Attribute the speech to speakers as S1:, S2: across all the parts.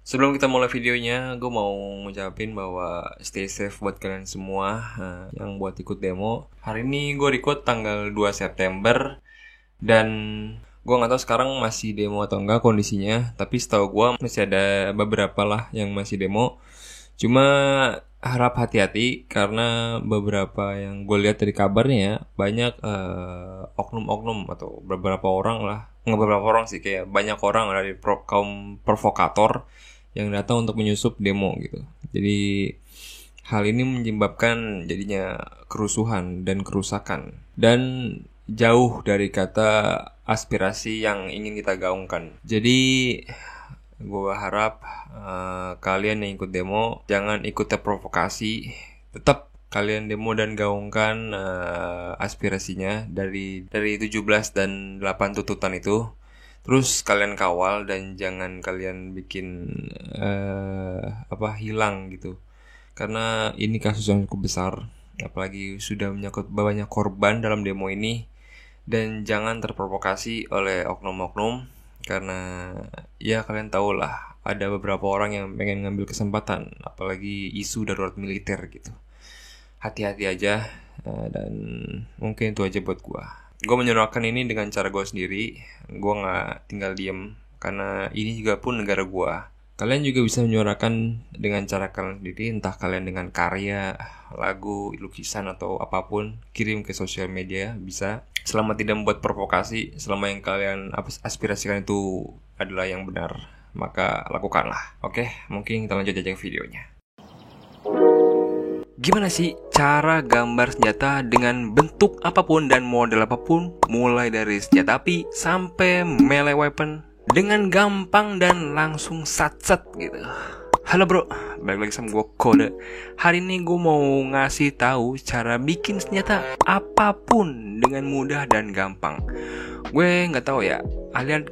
S1: Sebelum kita mulai videonya, gue mau ngucapin bahwa stay safe buat kalian semua yang buat ikut demo. Hari ini gue record tanggal 2 September dan gue nggak tahu sekarang masih demo atau enggak kondisinya. Tapi setahu gue masih ada beberapa lah yang masih demo. Cuma harap hati-hati karena beberapa yang gue lihat dari kabarnya ya, banyak oknum-oknum atau beberapa orang lah, nggak beberapa orang sih, kayak banyak orang dari kaum provokator yang datang untuk menyusup demo gitu. Jadi hal ini menyebabkan jadinya kerusuhan dan kerusakan dan jauh dari kata aspirasi yang ingin kita gaungkan. Jadi gue harap kalian yang ikut demo jangan ikut terprovokasi. Tetap kalian demo dan gaungkan aspirasinya dari 17 dan 8 tuntutan itu. Terus kalian kawal dan jangan kalian bikin hilang gitu. Karena ini kasus yang cukup besar, apalagi sudah menyangkut banyak korban dalam demo ini. Dan jangan terprovokasi oleh oknum-oknum, karena ya kalian tahu lah, ada beberapa orang yang pengen ngambil kesempatan, apalagi isu darurat militer gitu. Hati-hati aja, dan mungkin itu aja buat gua. Gue menyuarakan ini dengan cara gue sendiri. Gue gak tinggal diem, karena ini juga pun negara gue. Kalian juga bisa menyuarakan dengan cara kalian sendiri, entah kalian dengan karya, lagu, lukisan, atau apapun. Kirim ke sosial media, bisa. Selama tidak membuat provokasi, selama yang kalian aspirasikan itu adalah yang benar, maka lakukanlah. Oke, mungkin kita lanjut aja ke videonya. Gimana sih cara gambar senjata dengan bentuk apapun dan model apapun, mulai dari senjata api sampai melee weapon, dengan gampang dan langsung sat-sat gitu. Halo bro, balik lagi sama gue Kode. Hari ini gue mau ngasih tahu cara bikin senjata apapun dengan mudah dan gampang. Gue nggak tahu ya,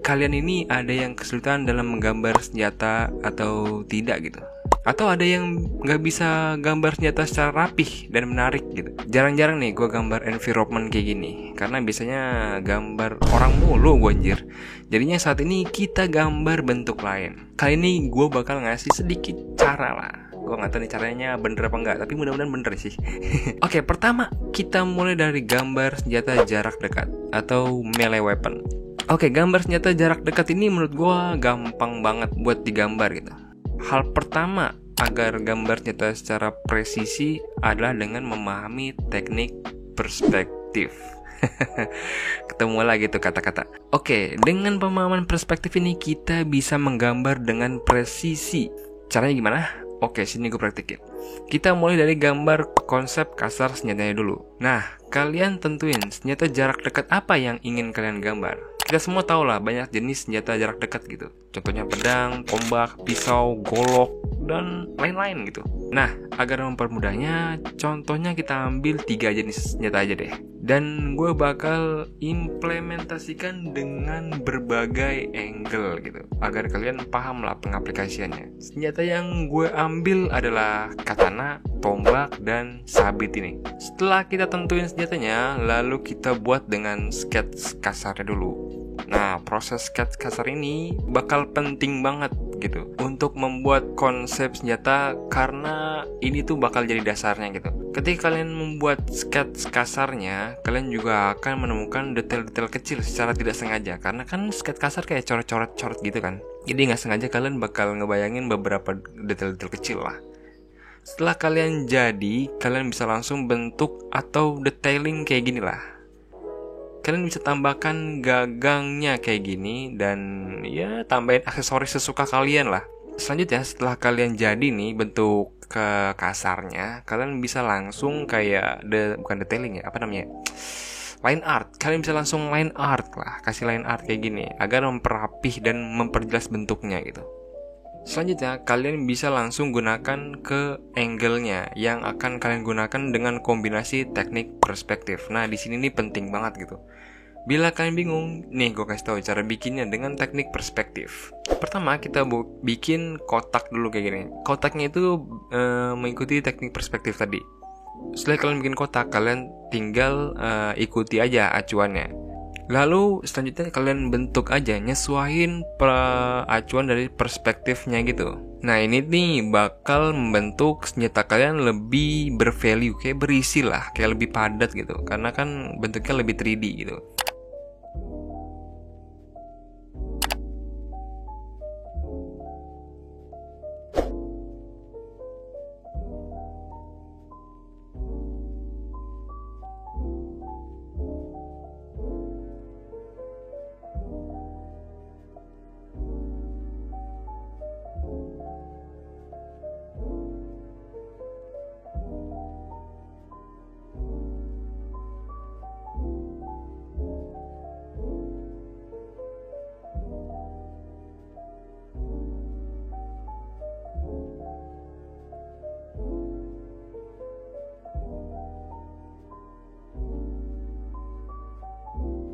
S1: kalian ini ada yang kesulitan dalam menggambar senjata atau tidak gitu. Atau ada yang gak bisa gambar senjata secara rapih dan menarik gitu. Jarang-jarang nih gue gambar environment kayak gini, karena biasanya gambar orang mulu gue anjir. Jadinya saat ini kita gambar bentuk lain. Kali ini gue bakal ngasih sedikit cara lah. Gue gak tahu nih caranya bener apa enggak, tapi mudah-mudahan bener sih. Oke, pertama kita mulai dari gambar senjata jarak dekat atau melee weapon. Oke, gambar senjata jarak dekat ini menurut gue gampang banget buat digambar gitu. Hal pertama agar gambar senjata secara presisi adalah dengan memahami teknik perspektif. Ketemu lagi tuh kata-kata. Oke, dengan pemahaman perspektif ini kita bisa menggambar dengan presisi. Caranya gimana? Oke, sini gue praktikin. Kita mulai dari gambar konsep kasar senjatanya dulu. Nah, kalian tentuin senjata jarak dekat apa yang ingin kalian gambar. Kita semua tahu lah banyak jenis senjata jarak dekat gitu. Contohnya pedang, tombak, pisau, golok, dan lain-lain gitu. Nah, agar mempermudahnya, contohnya kita ambil 3 jenis senjata aja deh. Dan gue bakal implementasikan dengan berbagai angle gitu, agar kalian paham lah pengaplikasiannya. Senjata yang gue ambil adalah katana, tombak, dan sabit ini. Setelah kita tentuin senjatanya, lalu kita buat dengan sketch kasarnya dulu. Nah, proses sketch kasar ini bakal penting banget gitu untuk membuat konsep senjata, karena ini tuh bakal jadi dasarnya gitu. Ketika kalian membuat sketch kasarnya, kalian juga akan menemukan detail-detail kecil secara tidak sengaja, karena kan sketch kasar kayak coret-coret gitu kan. Jadi nggak sengaja kalian bakal ngebayangin beberapa detail-detail kecil lah. Setelah kalian jadi, kalian bisa langsung bentuk atau detailing kayak gini lah. Kalian bisa tambahkan gagangnya kayak gini, dan ya tambahin aksesoris sesuka kalian lah. Selanjutnya, setelah kalian jadi nih bentuk ke kasarnya, kalian bisa langsung kayak bukan detailing ya, apa namanya, line art. Kalian bisa langsung line art lah, kasih line art kayak gini agar memperapih dan memperjelas bentuknya gitu. Selanjutnya, kalian bisa langsung gunakan ke angle-nya yang akan kalian gunakan dengan kombinasi teknik perspektif. Nah, di sini nih penting banget gitu. Bila kalian bingung, nih gue kasih tahu cara bikinnya dengan teknik perspektif. Pertama, kita bikin kotak dulu kayak gini. Kotaknya itu mengikuti teknik perspektif tadi. Setelah kalian bikin kotak, kalian tinggal ikuti aja acuannya. Lalu selanjutnya kalian bentuk aja, nyesuaiin acuan dari perspektifnya gitu. Nah ini nih bakal membentuk senjata kalian lebih bervalue, kayak berisi lah, kayak lebih padat gitu. Karena kan bentuknya lebih 3D gitu.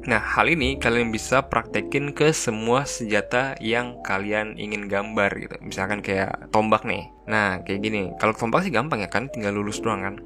S1: Nah, hal ini kalian bisa praktekin ke semua senjata yang kalian ingin gambar gitu. Misalkan kayak tombak nih. Nah, kayak gini. Kalau tombak sih gampang ya kan, tinggal lulus doang kan.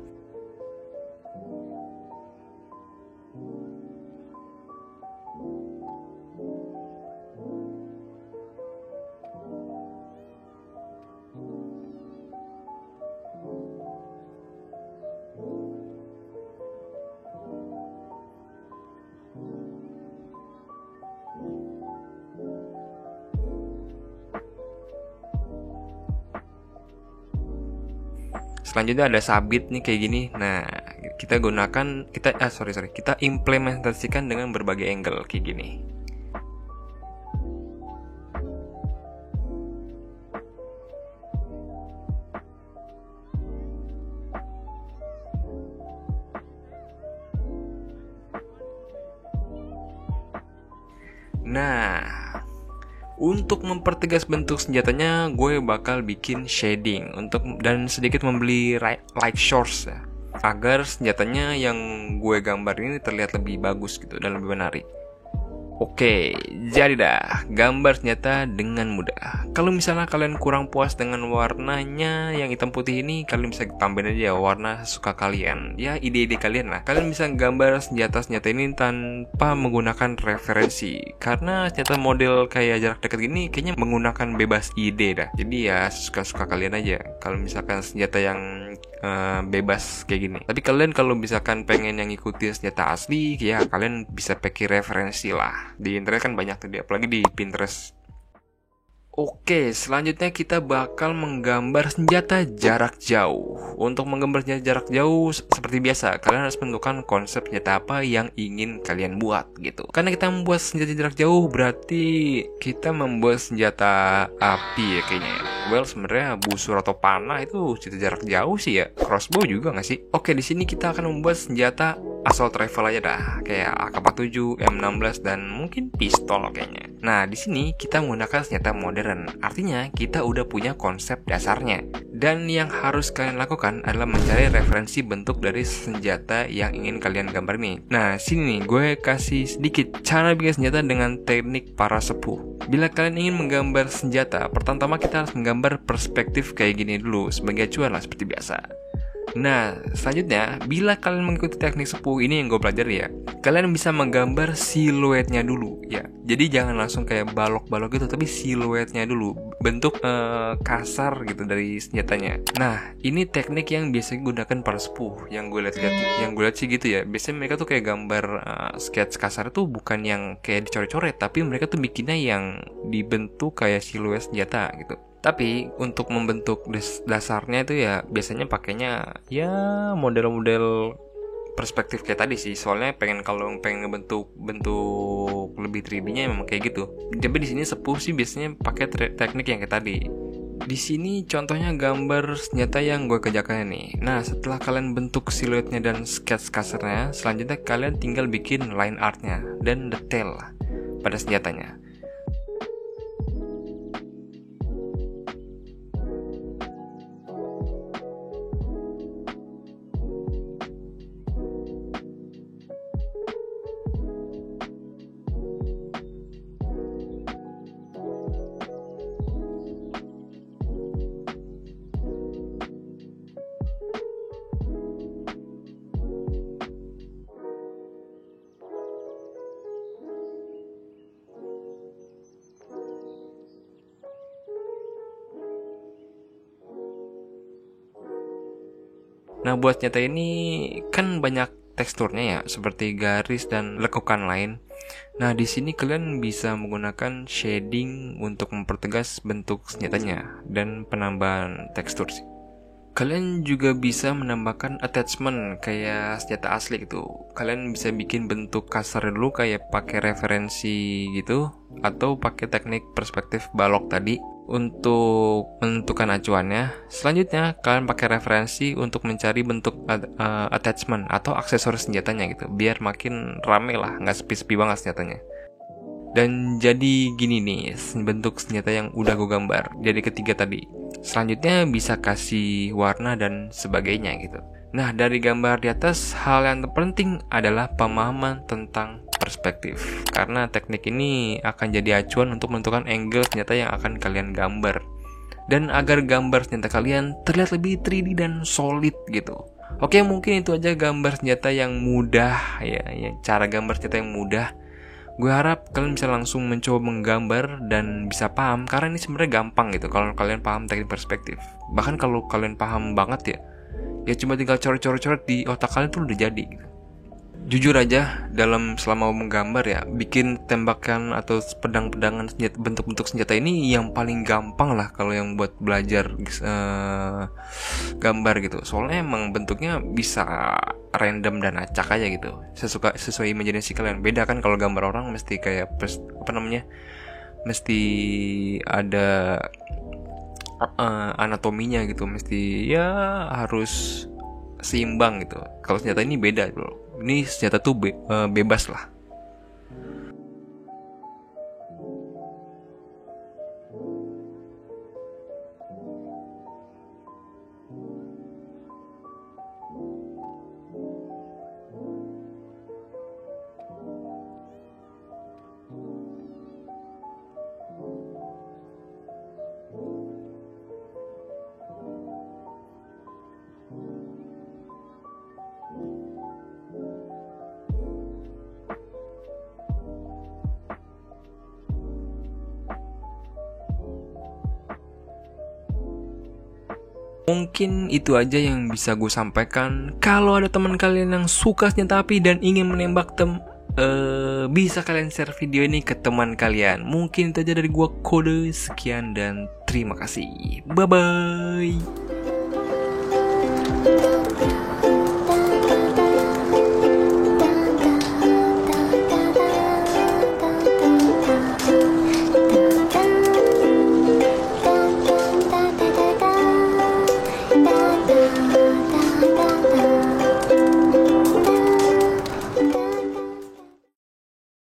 S1: Selanjutnya ada sabit nih kayak gini. Nah, kita gunakan kita implementasikan dengan berbagai angle kayak gini. Nah, untuk mempertegas bentuk senjatanya, gue bakal bikin shading dan sedikit membeli light source ya, agar senjatanya yang gue gambar ini terlihat lebih bagus gitu dan lebih menarik. Oke, jadi dah gambar senjata dengan mudah. Kalau misalnya kalian kurang puas dengan warnanya yang hitam putih ini, kalian bisa tambahin aja warna suka kalian. Ya, ide-ide kalian lah. Kalian bisa gambar senjata-senjata ini tanpa menggunakan referensi. Karena senjata model kayak jarak dekat gini kayaknya menggunakan bebas ide dah. Jadi ya suka-suka kalian aja. Kalau misalkan senjata yang bebas kayak gini. Tapi kalian kalau misalkan pengen yang ngikutin senjata asli, ya kalian bisa pakai referensi lah. Di internet kan banyak tuh, apalagi di Pinterest. Oke, selanjutnya kita bakal menggambar senjata jarak jauh. Untuk menggambar senjata jarak jauh, seperti biasa, kalian harus menentukan konsep senjata apa yang ingin kalian buat gitu. Karena kita membuat senjata jarak jauh, berarti kita membuat senjata api ya kayaknya. Well, sebenarnya busur atau panah itu senjata jarak jauh sih ya. Crossbow juga nggak sih? Oke, di sini kita akan membuat senjata assault rifle aja dah, kayak AK-47, M16 dan mungkin pistol kayaknya. Nah, di sini kita menggunakan senjata modern. Artinya kita udah punya konsep dasarnya. Dan yang harus kalian lakukan adalah mencari referensi bentuk dari senjata yang ingin kalian gambar nih. Nah, sini nih gue kasih sedikit cara bikin senjata dengan teknik para sepuh. Bila kalian ingin menggambar senjata, pertama-tama kita harus menggambar perspektif kayak gini dulu sebagai acuan lah seperti biasa. Nah, selanjutnya, bila kalian mengikuti teknik sepuh ini yang gue pelajari ya, kalian bisa menggambar siluetnya dulu ya. Jadi jangan langsung kayak balok-balok gitu, tapi siluetnya dulu, bentuk kasar gitu dari senjatanya. Nah, ini teknik yang biasanya digunakan para sepuh, yang gue lihat sih gitu ya. Biasanya mereka tuh kayak gambar sketch kasar tuh bukan yang kayak dicoret-coret, tapi mereka tuh bikinnya yang dibentuk kayak siluet senjata gitu. Tapi untuk membentuk dasarnya itu ya biasanya pakainya ya model-model perspektif kayak tadi sih. Soalnya kalau pengen ngebentuk lebih 3D-nya memang kayak gitu. Jadi di sini sepuh sih biasanya pakai teknik yang kayak tadi. Di sini contohnya gambar senjata yang gue kerjakan nih. Nah, setelah kalian bentuk siluetnya dan sketch kasarnya, selanjutnya kalian tinggal bikin line artnya dan detail pada senjatanya. Nah, buat senjata ini kan banyak teksturnya ya, seperti garis dan lekukan lain. Nah, di sini kalian bisa menggunakan shading untuk mempertegas bentuk senjatanya dan penambahan tekstur sih. Kalian juga bisa menambahkan attachment kayak senjata asli gitu. Kalian bisa bikin bentuk kasar dulu kayak pakai referensi gitu, atau pakai teknik perspektif balok tadi untuk menentukan acuannya. Selanjutnya kalian pakai referensi untuk mencari bentuk attachment atau aksesoris senjatanya gitu, biar makin rame lah, nggak sepi-sepi banget senjatanya. Dan jadi gini nih bentuk senjata yang udah gue gambar. Jadi ketiga tadi. Selanjutnya bisa kasih warna dan sebagainya gitu. Nah, dari gambar di atas, hal yang terpenting adalah pemahaman tentang perspektif. Karena teknik ini akan jadi acuan untuk menentukan angle senjata yang akan kalian gambar. Dan agar gambar senjata kalian terlihat lebih 3D dan solid gitu. Oke, mungkin itu aja gambar senjata yang mudah ya, cara gambar senjata yang mudah. Gue harap kalian bisa langsung mencoba menggambar dan bisa paham, karena ini sebenarnya gampang gitu kalau kalian paham teknik perspektif. Bahkan kalau kalian paham banget ya cuma tinggal coret-coret di otak kalian tuh udah jadi gitu. Jujur aja, selama menggambar ya, bikin tembakan atau pedang-pedangan senjata, bentuk-bentuk senjata ini yang paling gampang lah kalau yang buat belajar gambar gitu. Soalnya emang bentuknya bisa random dan acak aja gitu, sesuai imajinasi kalian. Beda kan kalau gambar orang mesti kayak mesti ada anatominya gitu, mesti ya harus seimbang gitu. Kalau senjata ini beda bro. Ini senjata tuh bebas lah. Mungkin itu aja yang bisa gue sampaikan. Kalau ada teman kalian yang suka senjata api dan ingin menembak bisa kalian share video ini ke teman kalian. Mungkin itu aja dari gue, Kode. Sekian dan terima kasih. Bye bye.